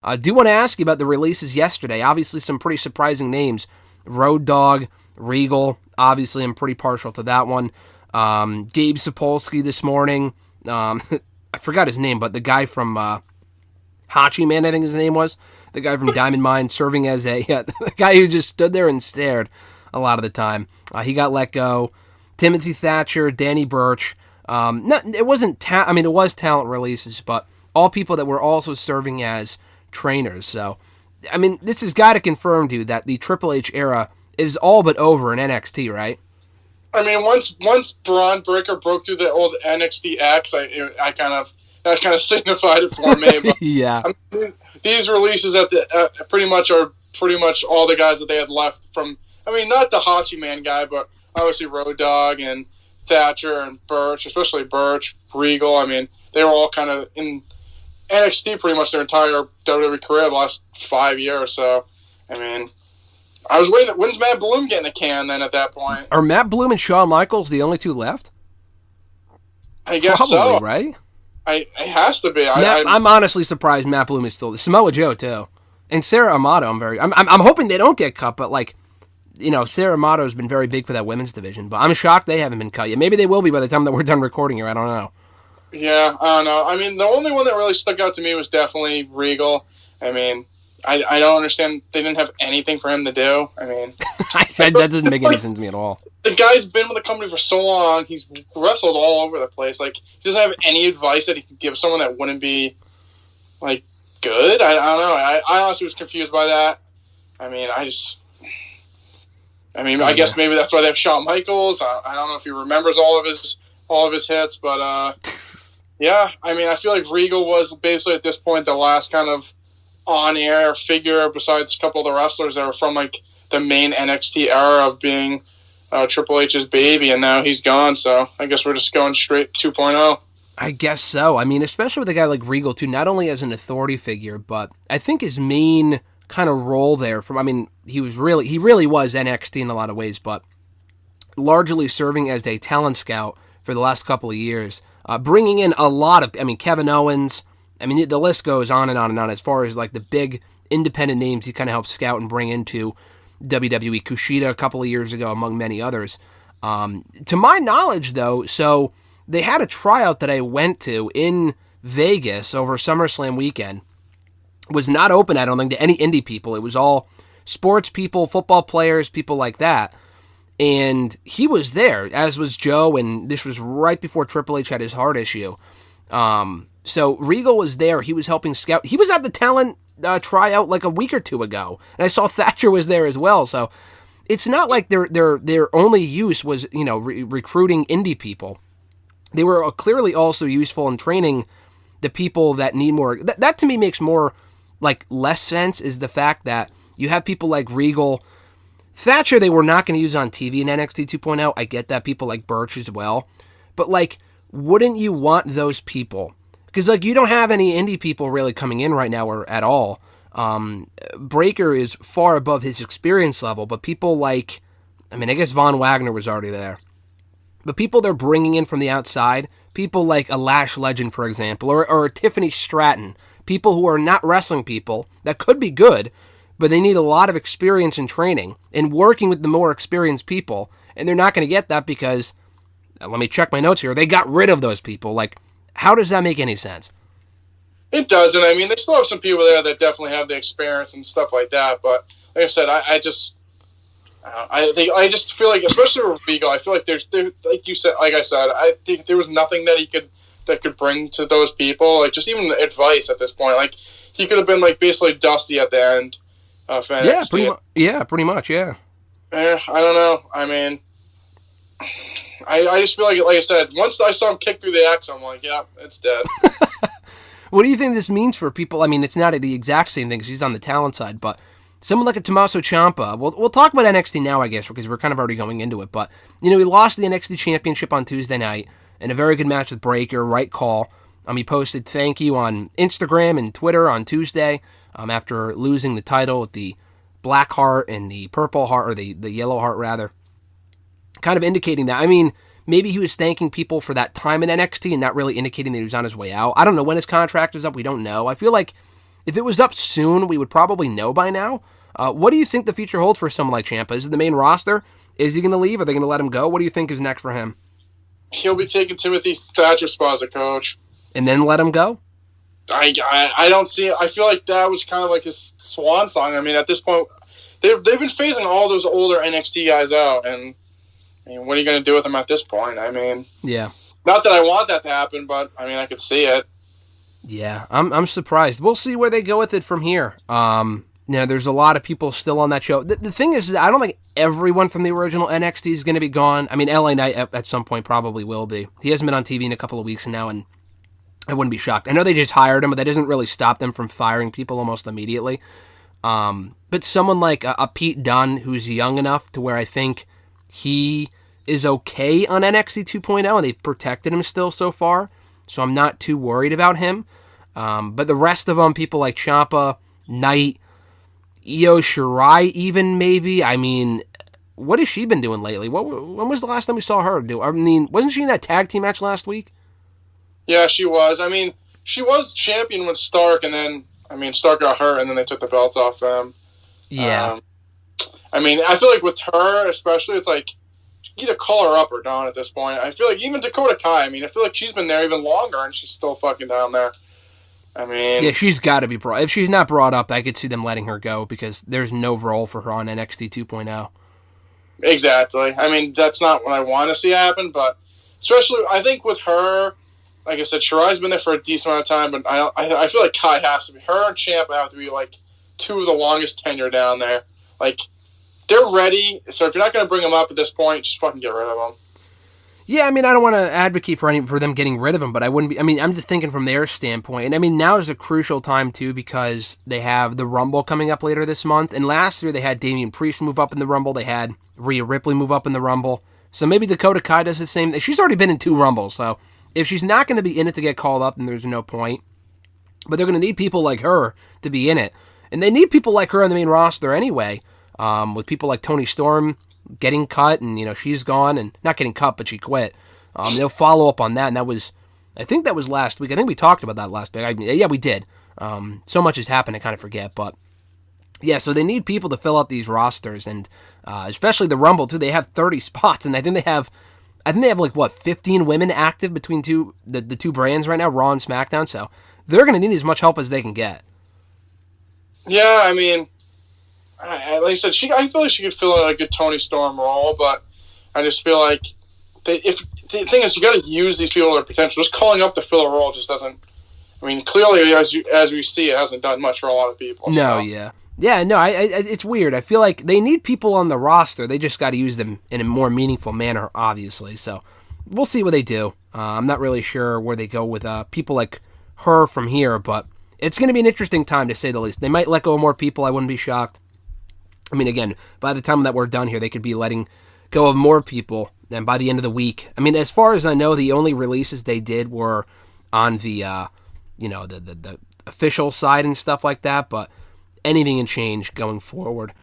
I do want to ask you about the releases yesterday. Obviously, some pretty surprising names. Road Dogg, Regal. Obviously, I'm pretty partial to that one. Gabe Sapolsky this morning. I forgot his name, but the guy from Hachi Man, I think his name was. The guy from Diamond Mine, serving as the guy who just stood there and stared a lot of the time. He got let go. Timothy Thatcher, Danny Burch. It wasn't. It was talent releases, but all people that were also serving as trainers. So, this has got to confirm to you that the Triple H era is all but over in NXT, right? Once Braun Breaker broke through the old NXT X, that kind of signified it for me. But, yeah. These releases at the pretty much all the guys that they had left from. Not the Hachi Man guy, but obviously Road Dogg and Thatcher and Burch, especially Burch, Regal. They were all kind of in NXT pretty much their entire WWE career the last 5 years. So, I was waiting. When's Matt Bloom getting the can then at that point? Are Matt Bloom and Shawn Michaels the only two left? I guess probably, so. Right? It has to be. I'm honestly surprised Matt Bloom is still there. Samoa Joe, too. And Sarah Amato, I'm hoping they don't get cut, but Sarah Amato has been very big for that women's division, but I'm shocked they haven't been cut yet. Maybe they will be by the time that we're done recording here. I don't know. Yeah, I don't know. The only one that really stuck out to me was definitely Regal. I don't understand. They didn't have anything for him to do. That doesn't make any sense to me at all. The guy's been with the company for so long. He's wrestled all over the place. He doesn't have any advice that he could give someone that wouldn't be, good. I don't know. I honestly was confused by that. I guess maybe that's why they have Shawn Michaels. I don't know if he remembers all of his hits, but yeah. I feel like Regal was basically at this point the last kind of on-air figure besides a couple of the wrestlers that were from the main NXT era of being Triple H's baby, and now he's gone. So I guess we're just going straight 2.0. I guess so. Especially with a guy like Regal too, not only as an authority figure, but I think his main kind of role there he really was NXT in a lot of ways, but largely serving as a talent scout for the last couple of years, bringing in a lot of Kevin Owens. The list goes on and on and on as far as the big independent names he kind of helped scout and bring into WWE. Kushida a couple of years ago, among many others. To my knowledge, though, so they had a tryout that I went to in Vegas over SummerSlam weekend. Was not open, I don't think, to any indie people. It was all sports people, football players, people like that. And he was there, as was Joe, and this was right before Triple H had his heart issue. So Regal was there. He was helping scout. He was at the talent tryout a week or two ago. And I saw Thatcher was there as well. So it's not like their only use was, recruiting indie people. They were clearly also useful in training the people that need more. That to me makes more less sense, is the fact that you have people like Regal. Thatcher they were not going to use on TV in NXT 2.0. I get that. People like Burch as well. But wouldn't you want those people? Because you don't have any indie people really coming in right now or at all. Breaker is far above his experience level, but people I guess Von Wagner was already there. But people they're bringing in from the outside, people like a Lash Legend, for example, or Tiffany Stratton, people who are not wrestling people that could be good, but they need a lot of experience and training and working with the more experienced people, and they're not going to get that because, let me check my notes here, they got rid of those people. How does that make any sense? It doesn't. They still have some people there that definitely have the experience and stuff like that, but like I said, I just feel like, especially with Regal, I feel like there's like I said, I think there was nothing that could bring to those people, just even advice at this point. He could have been basically Dusty at the end of NXT. Pretty much, yeah. I don't know. I just feel like I said, once I saw him kick through the X, I'm like, yeah, it's dead. What do you think this means for people? It's not the exact same thing because he's on the talent side, but someone like a Tommaso Ciampa, we'll talk about NXT now, I guess, because we're kind of already going into it, but, he lost the NXT Championship on Tuesday night in a very good match with Breaker, right call. He posted thank you on Instagram and Twitter on Tuesday after losing the title with the black heart and the purple heart, or the yellow heart, rather. Kind of indicating that. Maybe he was thanking people for that time in NXT and not really indicating that he was on his way out. I don't know when his contract is up. We don't know. I feel like if it was up soon, we would probably know by now. What do you think the future holds for someone like Ciampa? Is it the main roster? Is he going to leave? Are they going to let him go? What do you think is next for him? He'll be taking Timothy Thatcher's spot as a coach. And then let him go? I don't see it. I feel like that was kind of like his swan song. I mean, at this point, they've been phasing all those older NXT guys out, and I mean, what are you going to do with them at this point? I mean, yeah. Not that I want that to happen, but I mean, I could see it. Yeah, I'm surprised. We'll see where they go with it from here. There's a lot of people still on that show. The thing is, I don't think everyone from the original NXT is going to be gone. I mean, LA Knight at some point probably will be. He hasn't been on TV in a couple of weeks now, and I wouldn't be shocked. I know they just hired him, but that doesn't really stop them from firing people almost immediately. But someone like a Pete Dunne, who's young enough to where I think he is okay on NXT 2.0, and they've protected him still so far, so I'm not too worried about him. But the rest of them, people like Ciampa, Knight, Io Shirai even maybe. I mean, what has she been doing lately? When was the last time we saw her do? I mean, wasn't she in that tag team match last week? Yeah, she was. I mean, she was champion with Stark, and then, I mean, Stark got hurt, and then they took the belts off them. Yeah. I mean, I feel like with her, especially, it's like, either call her up or down at this point. I feel like even Dakota Kai, I mean, I feel like she's been there even longer, and she's still fucking down there. I mean... Yeah, she's got to be brought... If she's not brought up, I could see them letting her go, because there's no role for her on NXT 2.0. Exactly. I mean, that's not what I want to see happen, but especially, I think with her... Like I said, Shirai's been there for a decent amount of time, but I feel like Kai has to be. Her and Ciampa have to be, like, two of the longest tenure down there. Like, they're ready, so if you're not going to bring them up at this point, just fucking get rid of them. Yeah, I mean, I don't want to advocate for them getting rid of him, but I wouldn't be... I mean, I'm just thinking from their standpoint. And, I mean, now is a crucial time, too, because they have the Rumble coming up later this month. And last year, they had Damian Priest move up in the Rumble. They had Rhea Ripley move up in the Rumble. So maybe Dakota Kai does the same. She's already been in 2 Rumbles, so... If she's not going to be in it to get called up, then there's no point. But they're going to need people like her to be in it. And they need people like her on the main roster anyway, with people like Toni Storm getting cut, and, she's gone, and not getting cut, but she quit. They'll follow up on that, and I think that was last week. I think we talked about that last week. Yeah, we did. So much has happened, I kind of forget, but... Yeah, so they need people to fill out these rosters, and especially the Rumble, too. They have 30 spots, and I think they have like, 15 women active between the two brands right now, Raw and SmackDown, so they're going to need as much help as they can get. Yeah, I mean, like I said, I feel like she could fill out a good Toni Storm role, but I just feel like if the thing is, you got to use these people to their potential. Just calling up to fill a role just doesn't. I mean, clearly, as we see, it hasn't done much for a lot of people. No, so. Yeah. Yeah, no, it's weird. I feel like they need people on the roster. They just got to use them in a more meaningful manner, obviously. So we'll see what they do. I'm not really sure where they go with people like her from here, but it's going to be an interesting time, to say the least. They might let go of more people. I wouldn't be shocked. I mean, again, by the time that we're done here, they could be letting go of more people. And by the end of the week, I mean, as far as I know, the only releases they did were on the, the official side and stuff like that, but anything can change going forward.